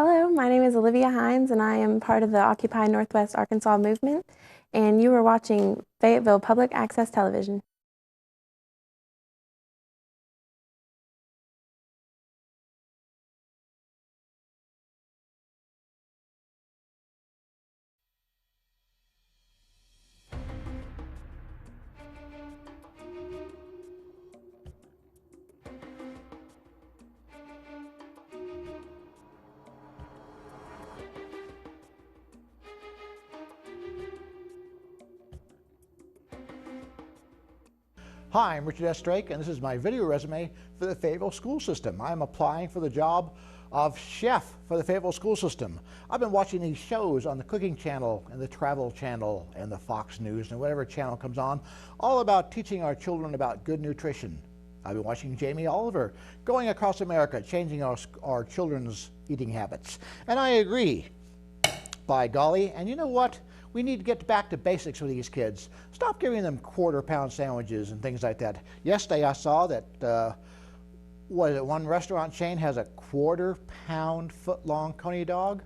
Hello, my name is Olivia Hines, and I am part of the Occupy Northwest Arkansas movement, and you are watching Fayetteville Public Access Television. Hi, I'm Richard S. Drake, and this is my video resume for the Fayetteville school system. I'm applying for the job of chef for the Fayetteville school system. I've been watching these shows on the Cooking Channel and the Travel Channel and the Fox News and whatever channel comes on, all about teaching our children about good nutrition. I've been watching Jamie Oliver going across America, changing our children's eating habits. And I agree, by golly, and you know what? We need to get back to basics with these kids. Stop giving them quarter-pound sandwiches and things like that. Yesterday I saw that one restaurant chain has a quarter-pound foot-long coney dog.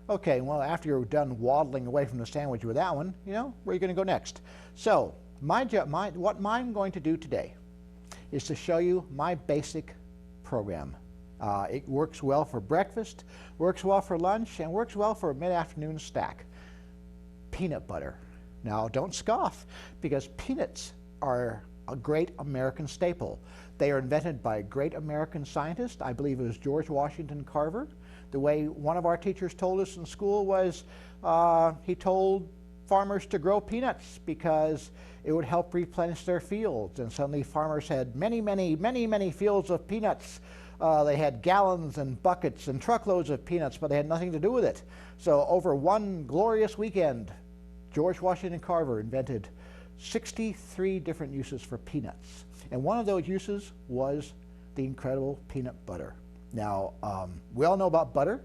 Okay, well, after you're done waddling away from the sandwich with that one, you know, where are you going to go next? So what I'm going to do today is to show you my basic program. It works well for breakfast, works well for lunch, and works well for a mid-afternoon snack. Peanut butter. Now, don't scoff, because peanuts are a great American staple. They are invented by a great American scientist. I believe it was George Washington Carver. The way one of our teachers told us in school was he told farmers to grow peanuts because it would help replenish their fields. And suddenly farmers had many fields of peanuts. They had gallons and buckets and truckloads of peanuts, but they had nothing to do with it. So over one glorious weekend, George Washington Carver invented 63 different uses for peanuts. And one of those uses was the incredible peanut butter. Now, we all know about butter.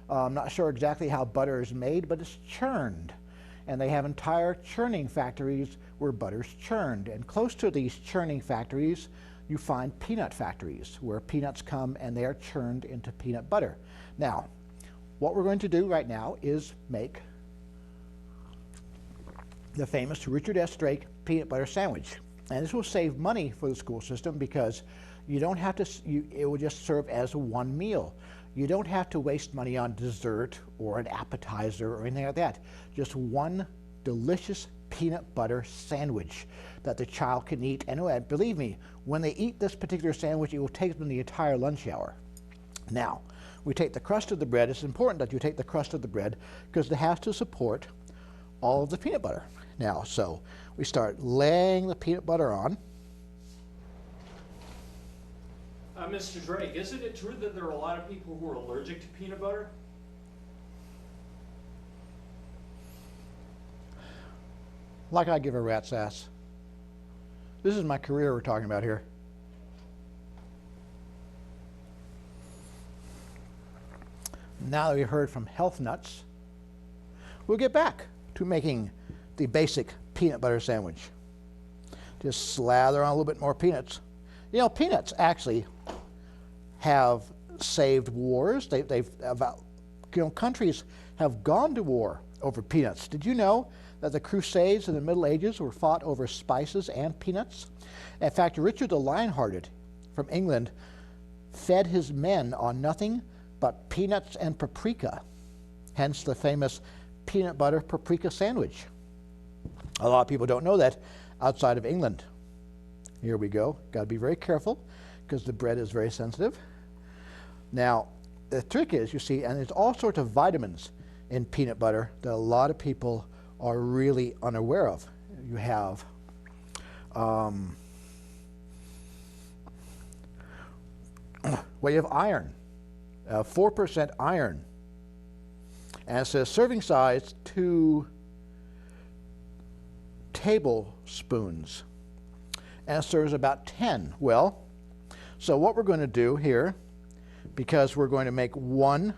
I'm not sure exactly how butter is made, but it's churned. And they have entire churning factories where butter's churned. And close to these churning factories, you find peanut factories where peanuts come and they are churned into peanut butter. Now, what we're going to do right now is make the famous Richard S. Drake peanut butter sandwich. And this will save money for the school system because you don't have to, it will just serve as one meal. You don't have to waste money on dessert or an appetizer or anything like that. Just one delicious peanut butter sandwich that the child can eat. And believe me, when they eat this particular sandwich, it will take them the entire lunch hour. Now, we take the crust of the bread. It's important that you take the crust of the bread because it has to support all of the peanut butter. Now, so we start laying the peanut butter on. Mr. Drake, isn't it true that there are a lot of people who are allergic to peanut butter? Like I give a rat's ass. This is my career we're talking about here. Now that we've heard from health nuts, we'll get back to making the basic peanut butter sandwich. Just slather on a little bit more peanuts. You know, peanuts actually have saved wars. Countries have gone to war over peanuts. Did you know that the Crusades in the Middle Ages were fought over spices and peanuts? In fact, Richard the Lionhearted from England fed his men on nothing but peanuts and paprika. hence the famous peanut butter paprika sandwich. A lot of people don't know that outside of England. Here we go. Got to be very careful because the bread is very sensitive. Now, the trick is, you see, and there's all sorts of vitamins in peanut butter that a lot of people are really unaware of. You have well, you have iron, 4% iron. And it says serving size 2 tablespoons. And it serves about 10. Well, so what we're going to do here, because we're going to make one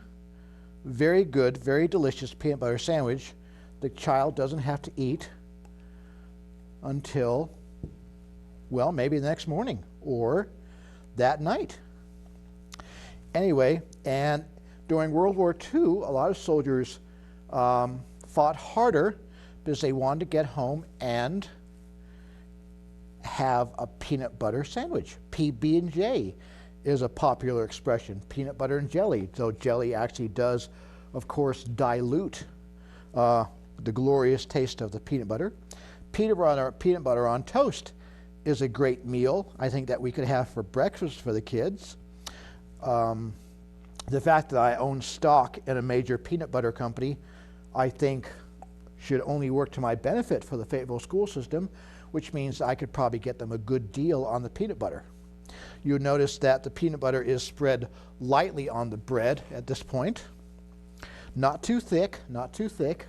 very good, very delicious peanut butter sandwich, the child doesn't have to eat until, well, maybe the next morning or that night. Anyway, and during World War II, a lot of soldiers fought harder because they wanted to get home and have a peanut butter sandwich. PB&J is a popular expression, peanut butter and jelly. So jelly actually does, of course, dilute the glorious taste of the peanut butter. Peanut butter on toast is a great meal, I think, that we could have for breakfast for the kids. The fact that I own stock in a major peanut butter company, I think, should only work to my benefit for the Fayetteville school system, which means I could probably get them a good deal on the peanut butter. You'll notice that the peanut butter is spread lightly on the bread at this point. Not too thick, not too thick.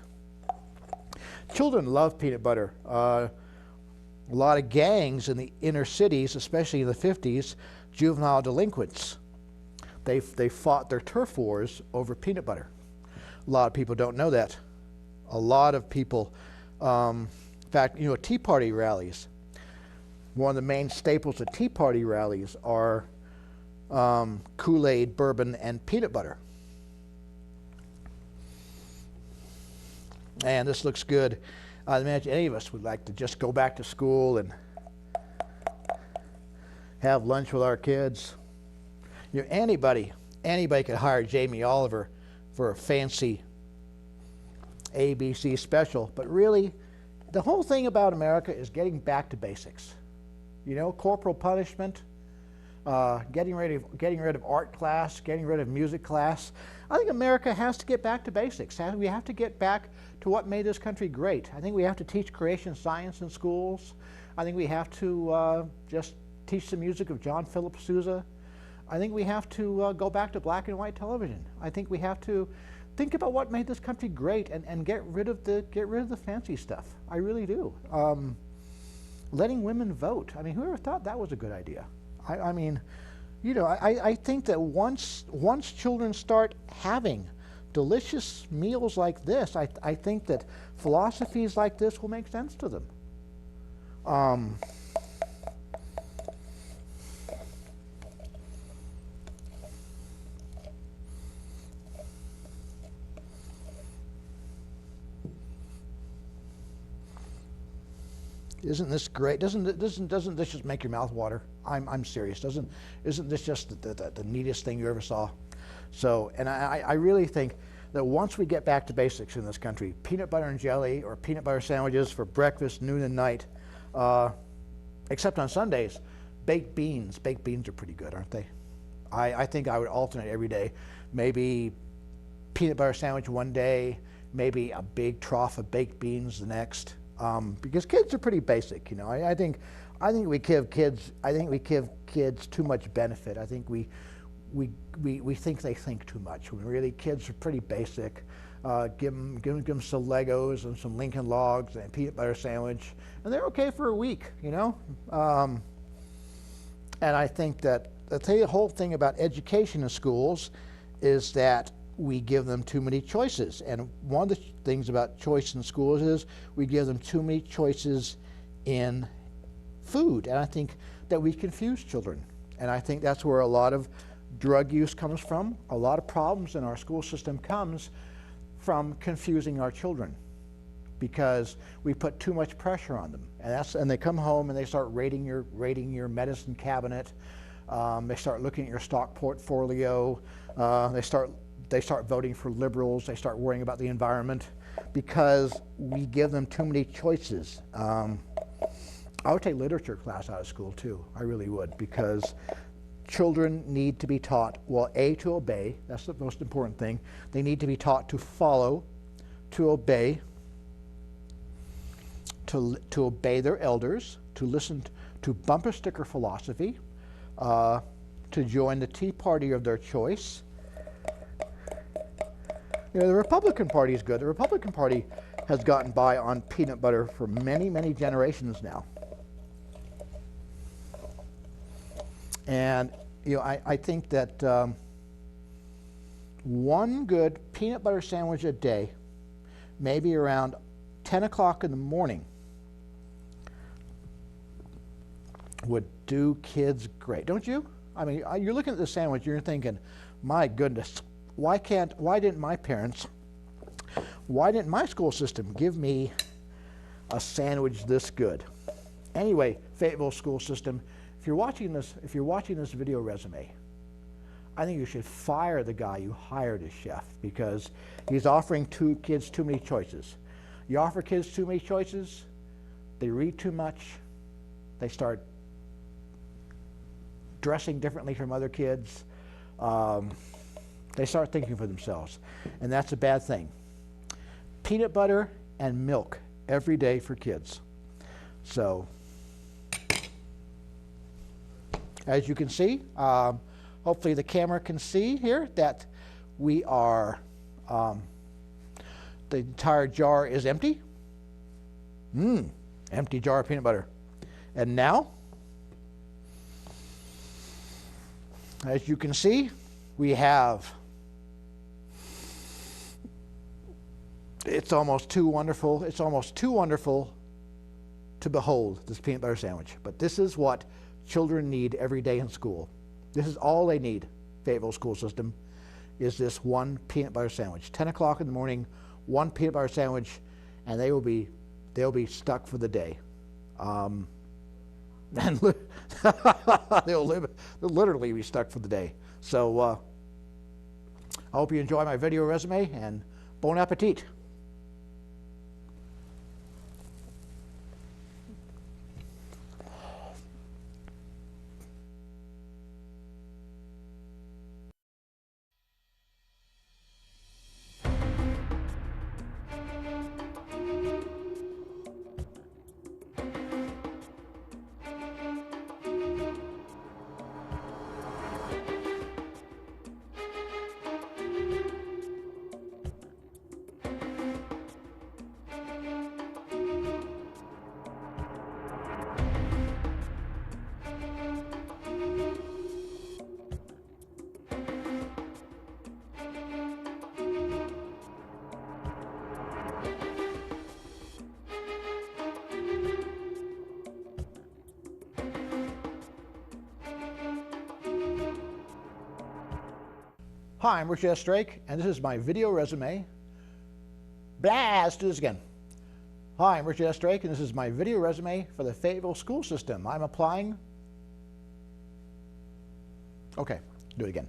Children love peanut butter. A lot of gangs in the inner cities, especially in the 50s, juvenile delinquents, they fought their turf wars over peanut butter. A lot of people don't know that. A lot of people, in fact, you know, Tea Party rallies, one of the main staples of Tea Party rallies are Kool-Aid, bourbon, and peanut butter. And this looks good. I imagine any of us would like to just go back to school and have lunch with our kids. You know, anybody could hire Jamie Oliver for a fancy ABC special, but really, the whole thing about America is getting back to basics. You know, corporal punishment, getting rid of art class, getting rid of music class. I think America has to get back to basics. We have to get back to what made this country great. I think we have to teach creation science in schools. I think we have to just teach the music of John Philip Sousa. I think we have to go back to black and white television. I think we have to think about what made this country great and get rid of the fancy stuff. I really do. Letting women vote. I mean, whoever thought that was a good idea? I mean, you know, I think that once children start having delicious meals like this, I think that philosophies like this will make sense to them. Isn't this great? Doesn't this just make your mouth water? I'm serious. Isn't this just the neatest thing you ever saw? So, and I really think that once we get back to basics in this country, peanut butter and jelly or peanut butter sandwiches for breakfast, noon, and night, except on Sundays, baked beans. Baked beans are pretty good, aren't they? I think I would alternate every day. Maybe peanut butter sandwich one day, maybe a big trough of baked beans the next. Because kids are pretty basic, you know. I think we give kids too much benefit. I think we think they think too much. When really kids are pretty basic. Give them some Legos and some Lincoln Logs and a peanut butter sandwich, and they're okay for a week, you know. And I think that the whole thing about education in schools is that we give them too many choices. And one of the things about choice in schools is we give them too many choices in food. And I think that we confuse children. And I think that's where a lot of drug use comes from. A lot of problems in our school system comes from confusing our children because we put too much pressure on them. And they come home and they start raiding your medicine cabinet. They start looking at your stock portfolio. They start they start voting for liberals, they start worrying about the environment because we give them too many choices. I would take literature class out of school too, I really would, because children need to be taught, well, A, to obey, that's the most important thing. They need to be taught to follow, to obey, to obey their elders, to listen to bumper sticker philosophy, to join the Tea Party of their choice. You know, the Republican Party is good. The Republican Party has gotten by on peanut butter for many, many generations now. And you know, I think that one good peanut butter sandwich a day, maybe around 10 o'clock in the morning, would do kids great, don't you? I mean, you're looking at the sandwich, you're thinking, my goodness, why didn't my parents, why didn't my school system give me a sandwich this good? Anyway, Fayetteville school system, if you're watching this video resume, I think you should fire the guy you hired as chef because he's offering kids too many choices. You offer kids too many choices, they read too much, they start dressing differently from other kids, they start thinking for themselves, and that's a bad thing. Peanut butter and milk every day for kids. So, as you can see, hopefully the camera can see here that we are, the entire jar is empty. Empty jar of peanut butter. And now, as you can see, we have, it's almost too wonderful to behold, this peanut butter sandwich. But this is what children need every day in school. This is all they need, Fayetteville school system, is this one peanut butter sandwich. 10 o'clock in the morning, one peanut butter sandwich, and they'll be stuck for the day. And they'll literally be stuck for the day. So I hope you enjoy my video resume, and bon appetit. Hi, I'm Richard S. Drake, and this is my video resume. Let's do this again. Hi, I'm Richard S. Drake, and this is my video resume for the Fayetteville school system. I'm applying. Okay, do it again.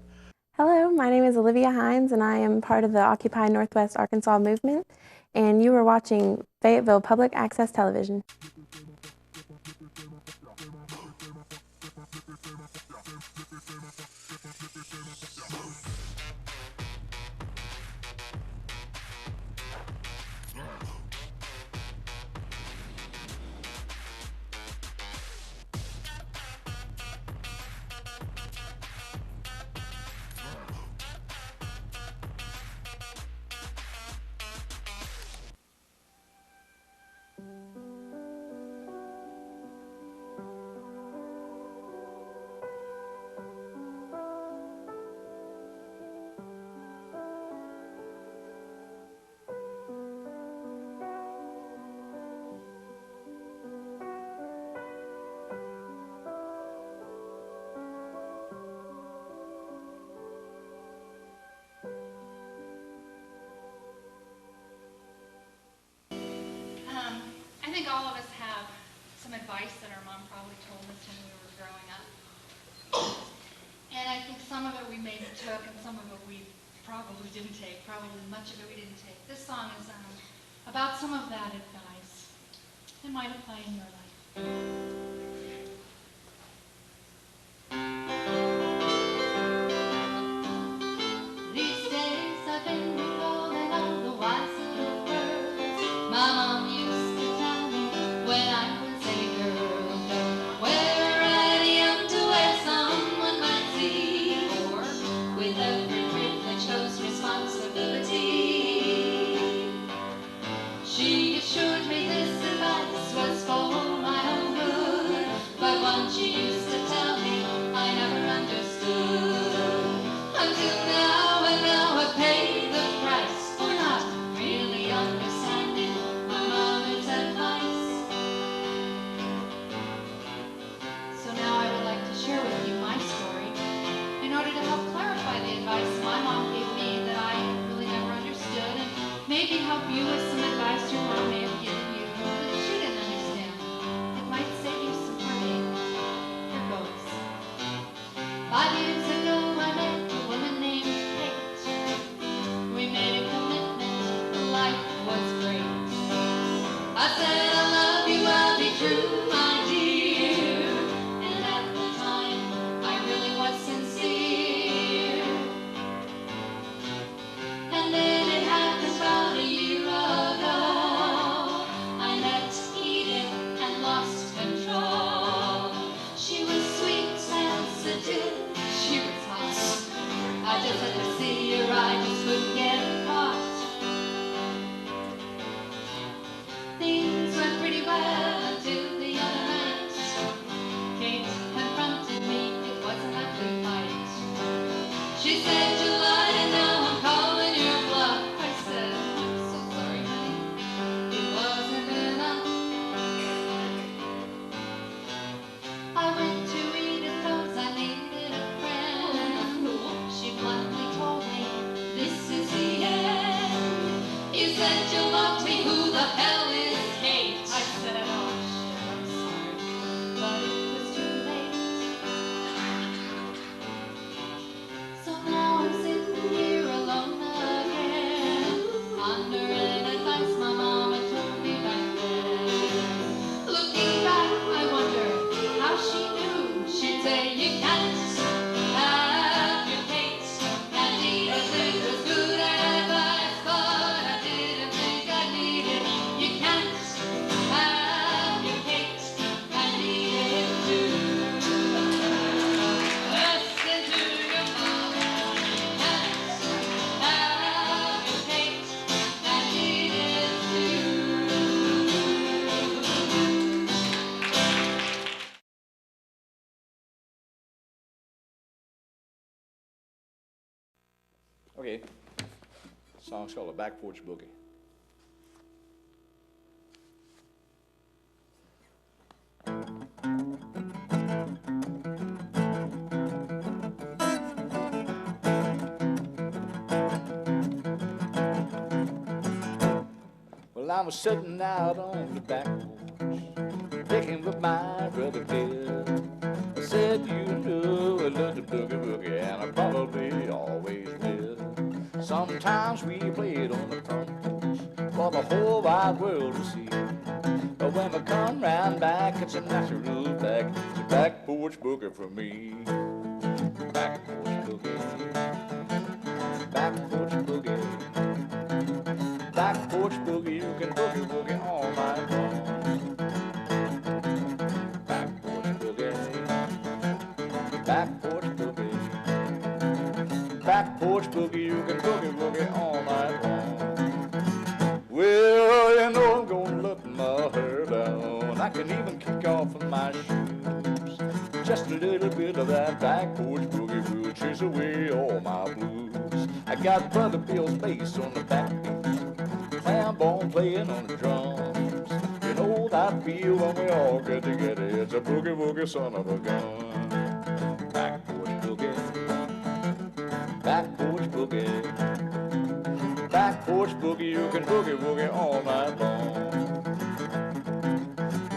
Hello, my name is Olivia Hines, and I am part of the Occupy Northwest Arkansas movement, and you are watching Fayetteville Public Access Television. I think all of us have some advice that our mom probably told us when we were growing up. And I think some of it we maybe took and some of it we probably didn't take. Probably much of it we didn't take. This song is about some of that advice. It might apply in your life. These days I've been recalling all the wise little words my mom used to tell me when I was a girl. Don't wear any underwear someone might see, or with every privilege goes responsibility. She assured me this advice was for my own good, but one she used to tell me I never understood. Until now, and now I pay the price for not really understanding my mother's advice. So now I would like to share with you my story in order to help clarify the advice my mom gave me that I really never understood, and maybe help you with some advice your mom may have given you that you didn't understand. It might save you some heartache. Here goes. 5 years ago I met a woman named Kate. We made a commitment, life was great. I said I love you, I'll be true, my dear. And at the time I really was sincere. And then it happened about a year ago. I met Edith and lost control. She was sweet, sensitive, she was hot. I just had to see her, I just couldn't get caught. Things went pretty well until the other night. Kate confronted me, it was an ugly fight. She said you lied and now I'm calling your bluff. I said, I'm so sorry, honey, it wasn't enough. I went to Edith cause I needed a friend. She bluntly told me, this is the end. You said you loved me, who the hell is Kate? I said, oh shit, I'm sorry, but it was too late. So now I'm sitting here alone again, under an advice my mama told me back then. Looking back, I wonder how she knew. She'd say, you can't have your Kate. And Edith, it was good advice, but I didn't think I needed. You can't have your Kate and Edith too. Listen to your mama. You can't have your Kate and Edith too. Okay, song's called "A Back Porch Boogie." Well, I was sitting out on the back porch, picking with my brother Bill. I said, you know I love the boogie woogie, and I probably always will. Sometimes we play it on the front porch for the whole wide world to see. But when we come round back, it's a natural fact. It's a back porch boogie for me. Back porch boogie. Back porch boogie. Back porch boogie, you can boogie woogie all night long. Back porch boogie. Back porch boogie. Back porch boogie, you can boogie woogie all night long. Well, you know I'm gonna let my hair down. I can even kick off with my shoes. Just a little bit of that back porch boogie will chase away all my blues. I got Brother Bill's bass on the backbeat, Clambone playing on the drums. You know that feel when we all get together. It's a boogie woogie son of a gun. Back porch boogie. Back porch boogie. Back porch boogie, you can boogie woogie all night long.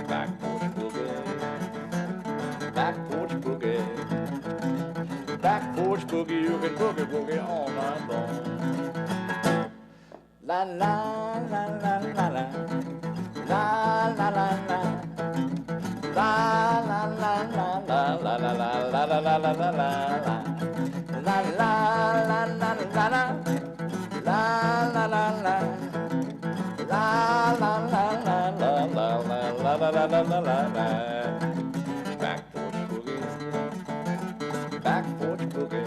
Back porch boogie. Back porch boogie. Back porch boogie, you can boogie woogie all night long. La la la la la la. La la la la. La la la la la la la la la la la la la la. La la la la la la. La la la la. La la la la la la la la la la la la la. Back porch boogie. Back porch boogie.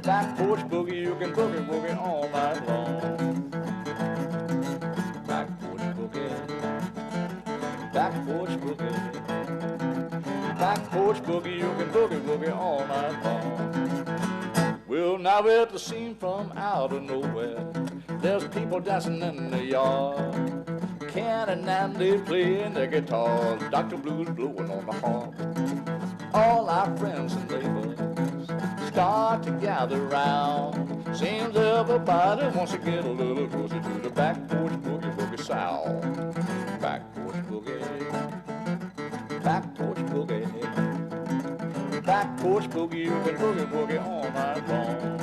Back porch boogie, you can boogie woogie all night long. Back porch boogie. Back porch boogie. Back porch boogie, you can boogie woogie all night long. Well, now we're at the scene from out of nowhere. There's people dancing in the yard. Ken and Andy playing their guitars. Dr. Blue's blowing on the harp. All our friends and neighbors start to gather round. Seems everybody wants to get a little closer to the back porch boogie woogie sound. Back porch boogie. Back porch boogie. Back porch boogie, you can boogie woogie all night long.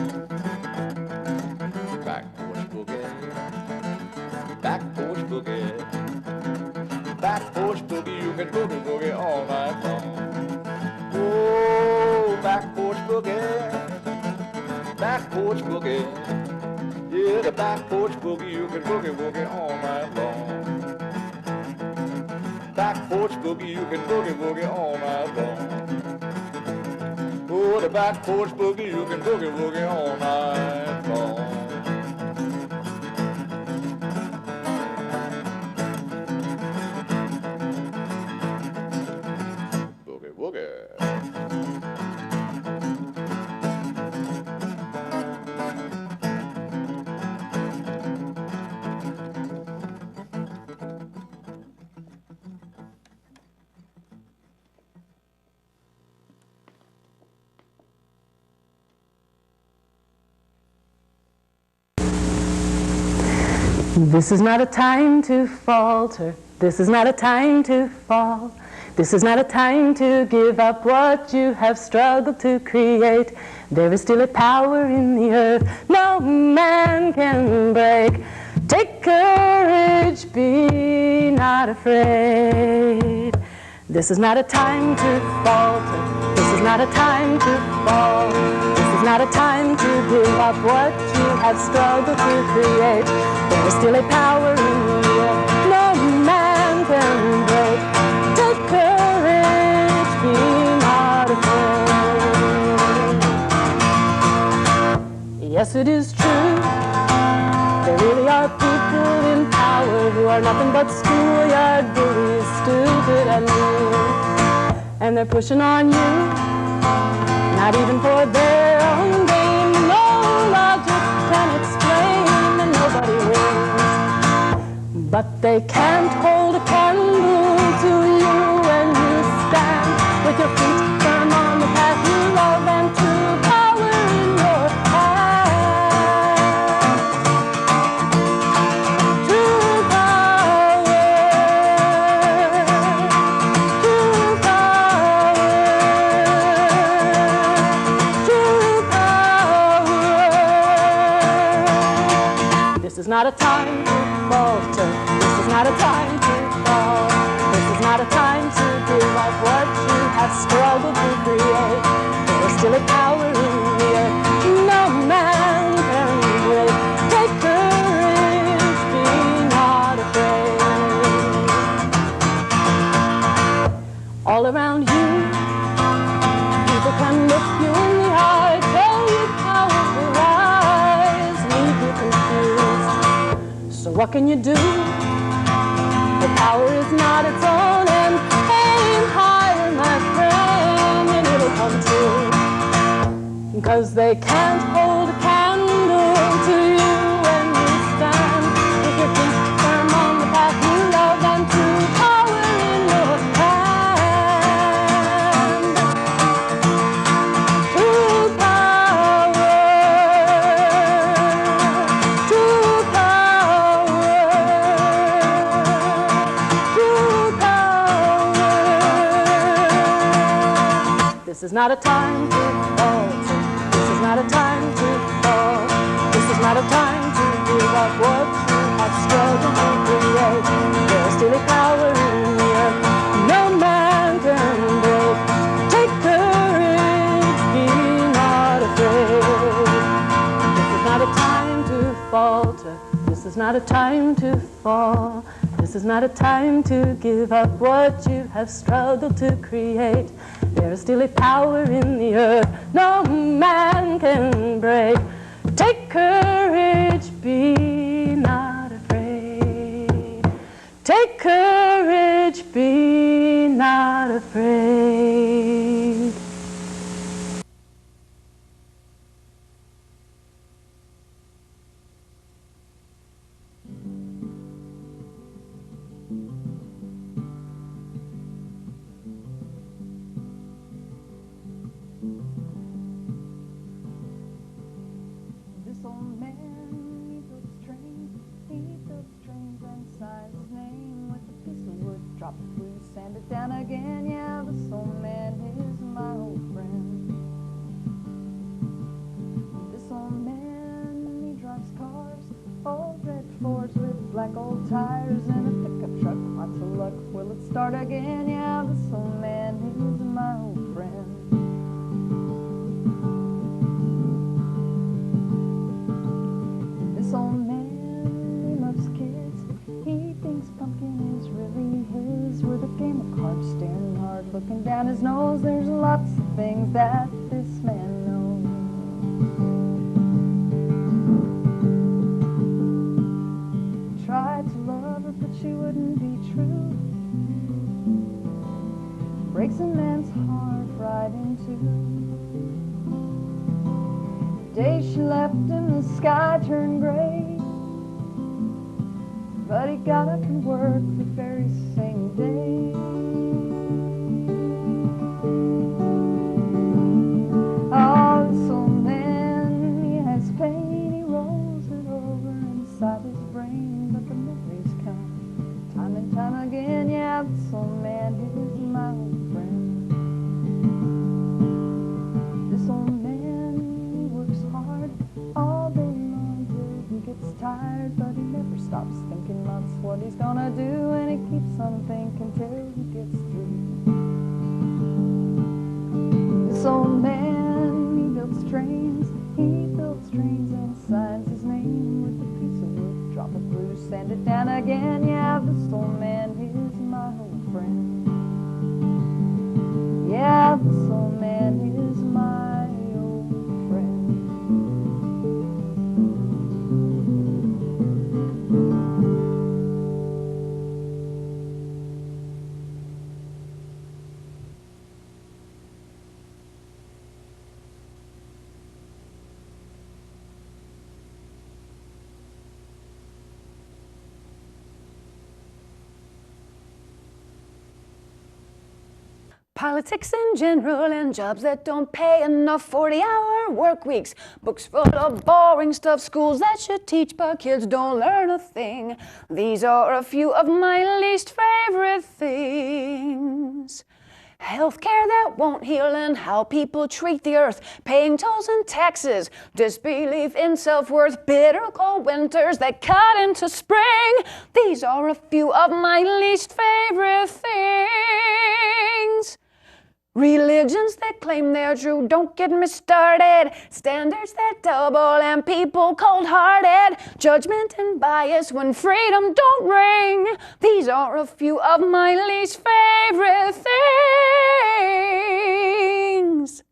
Back porch boogie. Back porch boogie. Back porch boogie, you can boogie woogie all night long. Oh, back porch boogie. Back porch boogie. Yeah, the back porch boogie, you can boogie woogie all night long. Back porch boogie, you can boogie woogie all night long. Oh, the back porch boogie, you can boogie woogie all night long. Boogie woogie. This is not a time to falter. This is not a time to fall. This is not a time to give up what you have struggled to create. There is still a power in the earth no man can break. Take courage, be not afraid. This is not a time to falter. This is not a time to fall. This is not a time to give up what you have struggled to create. There is still a power in the earth no man can break. Take courage, be not afraid. Yes, it is true. There really are people in power who are nothing but schoolyard bullies, stupid and mean. And they're pushing on you, not even for their own gain. No logic can explain and nobody wins. But they can't hold a candle to you when you stand with your feet firm on the path you love and true power in your hand. True power, true power, true power. This is not a time to falter. This is not a time to fall. This is not a time to give up what you have struggled to create. There is still a power in the earth no man can break. Take courage, be not afraid. All around you, people can look you in the eye, tell you powerful lies, leave you confused. So what can you do? The power is not its own, and aim higher, my friend, and it'll come true. Because they can't hold a candle to you when you stand with your feet firm on the path you love and true power in your hand. True power, true power, true power. This is not a time to falter. This is not a time to fall. This is not a time to give up what you have struggled to create. There's still a power in the earth no man can break. Take courage, be not afraid. This is not a time to falter. This is not a time to fall. This is not a time to give up what you have struggled to create. There is still a power in the earth no man can break. Take courage, be not afraid. Take courage, be not afraid. This old man, he builds trains and signs his name with a piece of wood. Drop it loose, sand it down again. Yeah, this old man is my old friend. This old man, he drives cars, old red Fords with black old tires and a pickup truck. Lots of luck, will it start again? Yeah, this old man is my old friend. This old man, he loves kids. He thinks pumpkin is really his. With a game of cards, staring hard, looking down his nose. There's lots of things that this man knows. Tried to love her, but she wouldn't be true. Breaks a man's heart right in two. The day she left him, the sky turned gray. But he got up and worked the very same day. Oh, this old man, he has pain. He rolls it over inside his brain. But the memories come time and time again. Yeah, this old man is my old friend. This old man, he works hard all day long till he gets tired. But he never stops thinking that's what he's gonna do. And he keeps on thinking till he gets through. This old man, he builds trains. He builds trains and signs his name with a piece of wood. Drop it loose, sand it down again. Yeah, this old man is my old friend. Yeah, this old man is my old friend. Politics in general and jobs that don't pay enough, 40-hour work weeks, books full of boring stuff, schools that should teach but kids don't learn a thing. These are a few of my least favorite things. Healthcare that won't heal and how people treat the earth, paying tolls and taxes, disbelief in self-worth, bitter cold winters that cut into spring. These are a few of my least favorite things. Religions that claim they're true, don't get me started. Standards that double and people cold-hearted. Judgment and bias when freedom don't ring. These are a few of my least favorite things.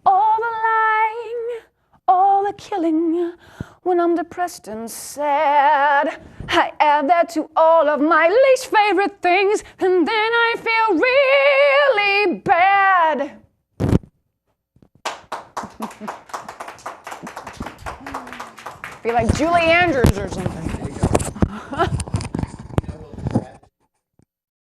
All the lying, all the killing. When I'm depressed and sad, I add that to all of my least favorite things, and then I feel really bad. Feel like Julie Andrews or something.